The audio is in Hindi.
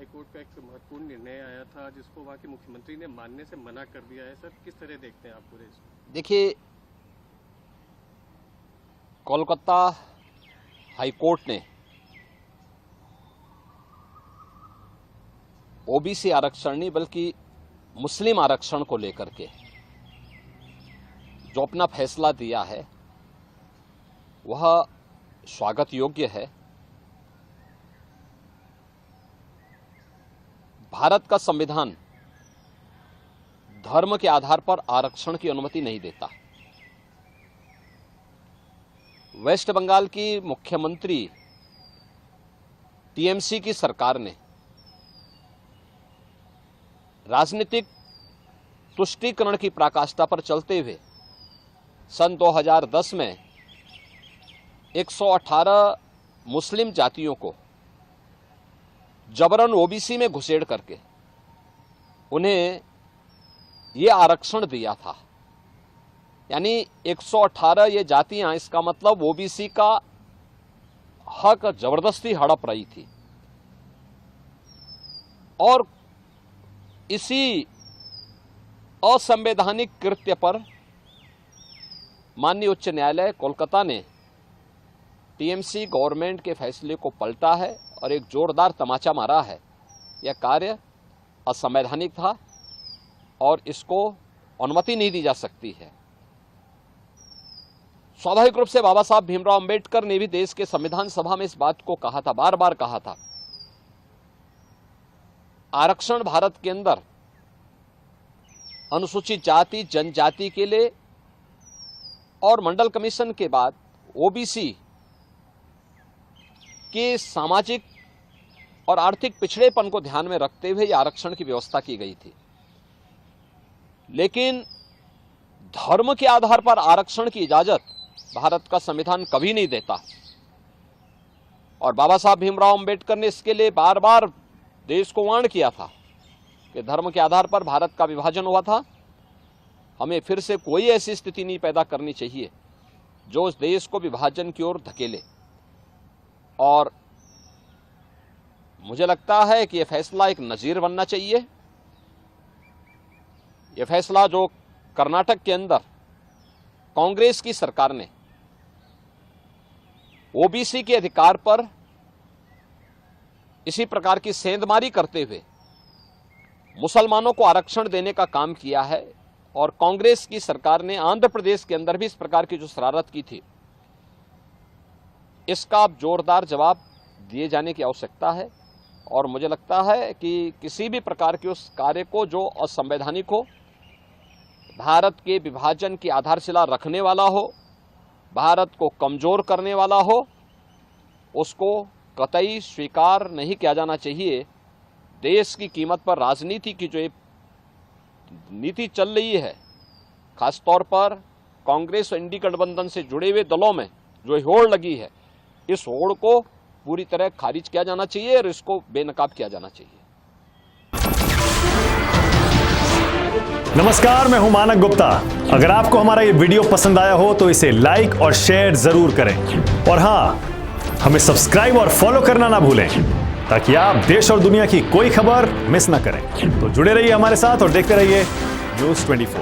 हाईकोर्ट का एक महत्वपूर्ण निर्णय आया था जिसको वहाँ के मुख्यमंत्री ने मानने से मना कर दिया है। सर, किस तरह देखते हैं आप पूरे इसको? देखिए, कोलकाता हाईकोर्ट ने ओबीसी आरक्षण नहीं बल्कि मुस्लिम आरक्षण को लेकर के जो अपना फैसला दिया है वह स्वागत योग्य है। भारत का संविधान धर्म के आधार पर आरक्षण की अनुमति नहीं देता। वेस्ट बंगाल की मुख्यमंत्री टीएमसी की सरकार ने राजनीतिक तुष्टीकरण की पराकाष्ठा पर चलते हुए सन 2010 में 118 मुस्लिम जातियों को जबरन ओबीसी में घुसेड़ करके उन्हें यह आरक्षण दिया था। यानी 118 ये जातियां, इसका मतलब ओबीसी का हक जबरदस्ती हड़प रही थी। और इसी असंवैधानिक कृत्य पर माननीय उच्च न्यायालय कोलकाता ने टीएमसी गवर्नमेंट के फैसले को पलटा है और एक जोरदार तमाचा मारा है। यह कार्य असंवैधानिक था और इसको अनुमति नहीं दी जा सकती है। स्वाभाविक रूप से बाबा साहब भीमराव अंबेडकर ने भी देश के संविधान सभा में इस बात को कहा था, बार बार कहा था। आरक्षण भारत के अंदर अनुसूचित जाति जनजाति के लिए और मंडल कमीशन के बाद ओबीसी के सामाजिक और आर्थिक पिछड़ेपन को ध्यान में रखते हुए यह आरक्षण की व्यवस्था की गई थी। लेकिन धर्म के आधार पर आरक्षण की इजाजत भारत का संविधान कभी नहीं देता। और बाबा साहब भीमराव अंबेडकर ने इसके लिए बार बार देश को वार्न किया था कि धर्म के आधार पर भारत का विभाजन हुआ था। हमें फिर से कोई ऐसी स्थिति नहीं पैदा करनी चाहिए जो उस देश को विभाजन की ओर धकेले। और मुझे लगता है कि यह फैसला एक नजीर बनना चाहिए। यह फैसला जो कर्नाटक के अंदर कांग्रेस की सरकार ने ओबीसी के अधिकार पर इसी प्रकार की सेंधमारी करते हुए मुसलमानों को आरक्षण देने का काम किया है, और कांग्रेस की सरकार ने आंध्र प्रदेश के अंदर भी इस प्रकार की जो शरारत की थी, इसका अब जोरदार जवाब दिए जाने की आवश्यकता है। और मुझे लगता है कि किसी भी प्रकार के उस कार्य को जो असंवैधानिक हो, भारत के विभाजन की आधारशिला रखने वाला हो, भारत को कमजोर करने वाला हो, उसको कतई स्वीकार नहीं किया जाना चाहिए। देश की कीमत पर राजनीति की जो नीति चल रही है, खासतौर पर कांग्रेस और इंडी गठबंधन से जुड़े हुए दलों में जो होड़ लगी है, इस होड़ को पूरी तरह खारिज किया जाना चाहिए और इसको बेनकाब किया जाना चाहिए। नमस्कार, मैं हूं मानक गुप्ता। अगर आपको हमारा ये वीडियो पसंद आया हो तो इसे लाइक और शेयर जरूर करें, और हां, हमें सब्सक्राइब और फॉलो करना ना भूलें ताकि आप देश और दुनिया की कोई खबर मिस ना करें। तो जुड़े रहिए हमारे साथ और देखते रहिए न्यूज़ 24।